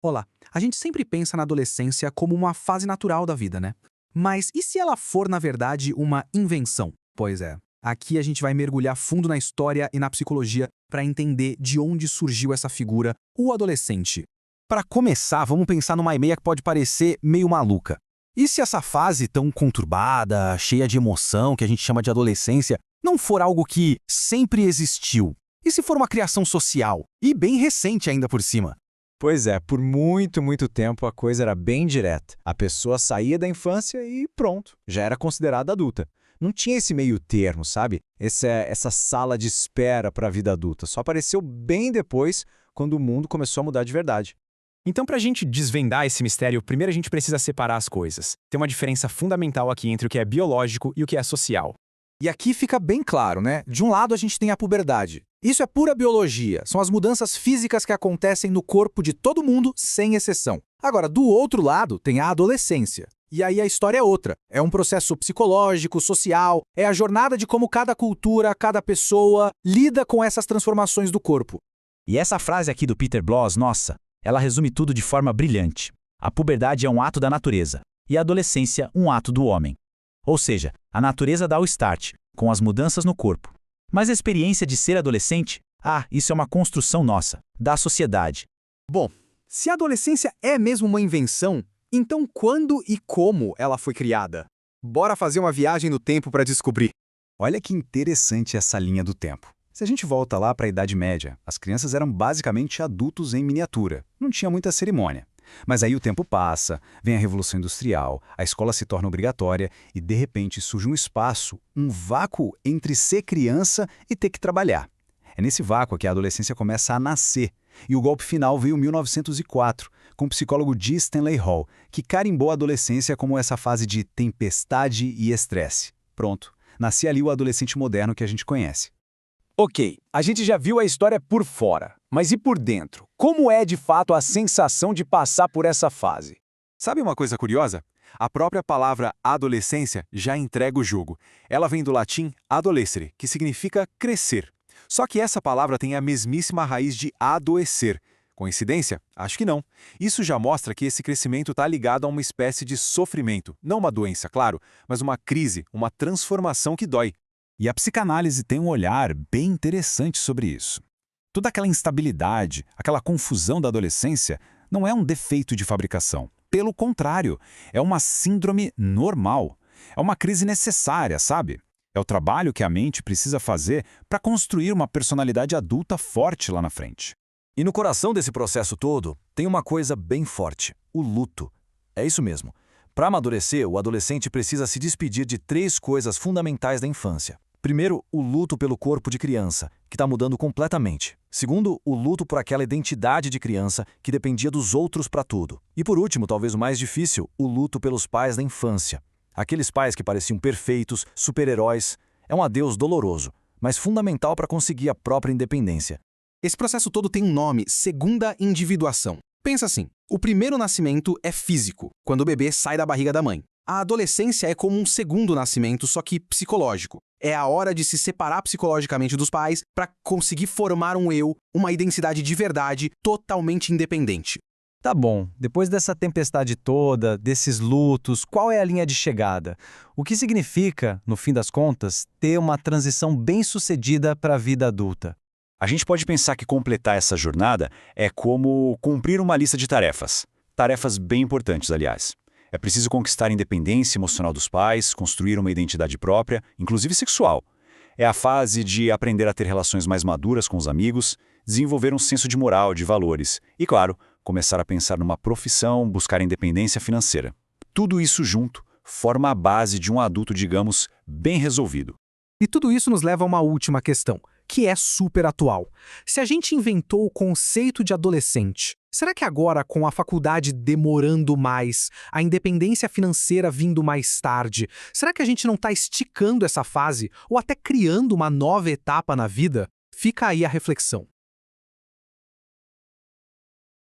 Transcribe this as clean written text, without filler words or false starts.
Olá, a gente sempre pensa na adolescência como uma fase natural da vida, né? Mas e se ela for, na verdade, uma invenção? Pois é. Aqui a gente vai mergulhar fundo na história e na psicologia para entender de onde surgiu essa figura, o adolescente. Para começar, vamos pensar numa ideia que pode parecer meio maluca. E se essa fase tão conturbada, cheia de emoção, que a gente chama de adolescência, não for algo que sempre existiu? E se for uma criação social? E bem recente ainda por cima? Pois é, por muito tempo a coisa era bem direta. A pessoa saía da infância e pronto, já era considerada adulta. Não tinha esse meio termo, sabe? Essa sala de espera para a vida adulta. Só apareceu bem depois, quando o mundo começou a mudar de verdade. Então, para a gente desvendar esse mistério, primeiro a gente precisa separar as coisas. Tem uma diferença fundamental aqui entre o que é biológico e o que é social. E aqui fica bem claro, né? De um lado a gente tem a puberdade. Isso é pura biologia, são as mudanças físicas que acontecem no corpo de todo mundo, sem exceção. Agora, do outro lado, tem a adolescência. E aí a história é outra. É um processo psicológico, social, é a jornada de como cada cultura, cada pessoa lida com essas transformações do corpo. E essa frase aqui do Peter Bloss, nossa, ela resume tudo de forma brilhante. A puberdade é um ato da natureza, e a adolescência um ato do homem. Ou seja, a natureza dá o start, com as mudanças no corpo. Mas a experiência de ser adolescente, isso é uma construção nossa, da sociedade. Bom, se a adolescência é mesmo uma invenção, então quando e como ela foi criada? Bora fazer uma viagem no tempo para descobrir. Olha que interessante essa linha do tempo. Se a gente volta lá para a Idade Média, as crianças eram basicamente adultos em miniatura. Não tinha muita cerimônia. Mas aí o tempo passa, vem a Revolução Industrial, a escola se torna obrigatória e, de repente, surge um espaço, um vácuo entre ser criança e ter que trabalhar. É nesse vácuo que a adolescência começa a nascer. E o golpe final veio em 1904, com o psicólogo G. Stanley Hall, que carimbou a adolescência como essa fase de tempestade e estresse. Pronto, nascia ali o adolescente moderno que a gente conhece. Ok, a gente já viu a história por fora, mas e por dentro? Como é de fato a sensação de passar por essa fase? Sabe uma coisa curiosa? A própria palavra adolescência já entrega o jogo. Ela vem do latim adolescere, que significa crescer. Só que essa palavra tem a mesmíssima raiz de adoecer. Coincidência? Acho que não. Isso já mostra que esse crescimento está ligado a uma espécie de sofrimento. Não uma doença, claro, mas uma crise, uma transformação que dói. E a psicanálise tem um olhar bem interessante sobre isso. Toda aquela instabilidade, aquela confusão da adolescência não é um defeito de fabricação. Pelo contrário, é uma síndrome normal. É uma crise necessária, sabe? É o trabalho que a mente precisa fazer para construir uma personalidade adulta forte lá na frente. E no coração desse processo todo, tem uma coisa bem forte: o luto. É isso mesmo. Para amadurecer, o adolescente precisa se despedir de 3 coisas fundamentais da infância. Primeiro, o luto pelo corpo de criança, que está mudando completamente. Segundo, o luto por aquela identidade de criança que dependia dos outros para tudo. E por último, talvez o mais difícil, o luto pelos pais da infância. Aqueles pais que pareciam perfeitos, super-heróis. É um adeus doloroso, mas fundamental para conseguir a própria independência. Esse processo todo tem um nome: segunda individuação. Pensa assim, o primeiro nascimento é físico, quando o bebê sai da barriga da mãe. A adolescência é como um segundo nascimento, só que psicológico. É a hora de se separar psicologicamente dos pais para conseguir formar um eu, uma identidade de verdade, totalmente independente. Tá bom, depois dessa tempestade toda, desses lutos, qual é a linha de chegada? O que significa, no fim das contas, ter uma transição bem-sucedida para a vida adulta? A gente pode pensar que completar essa jornada é como cumprir uma lista de tarefas. Tarefas bem importantes, aliás. É preciso conquistar a independência emocional dos pais, construir uma identidade própria, inclusive sexual. É a fase de aprender a ter relações mais maduras com os amigos, desenvolver um senso de moral, de valores e, claro, começar a pensar numa profissão, buscar independência financeira. Tudo isso junto forma a base de um adulto, digamos, bem resolvido. E tudo isso nos leva a uma última questão, que é super atual. Se a gente inventou o conceito de adolescente, será que agora, com a faculdade demorando mais, a independência financeira vindo mais tarde, será que a gente não está esticando essa fase ou até criando uma nova etapa na vida? Fica aí a reflexão.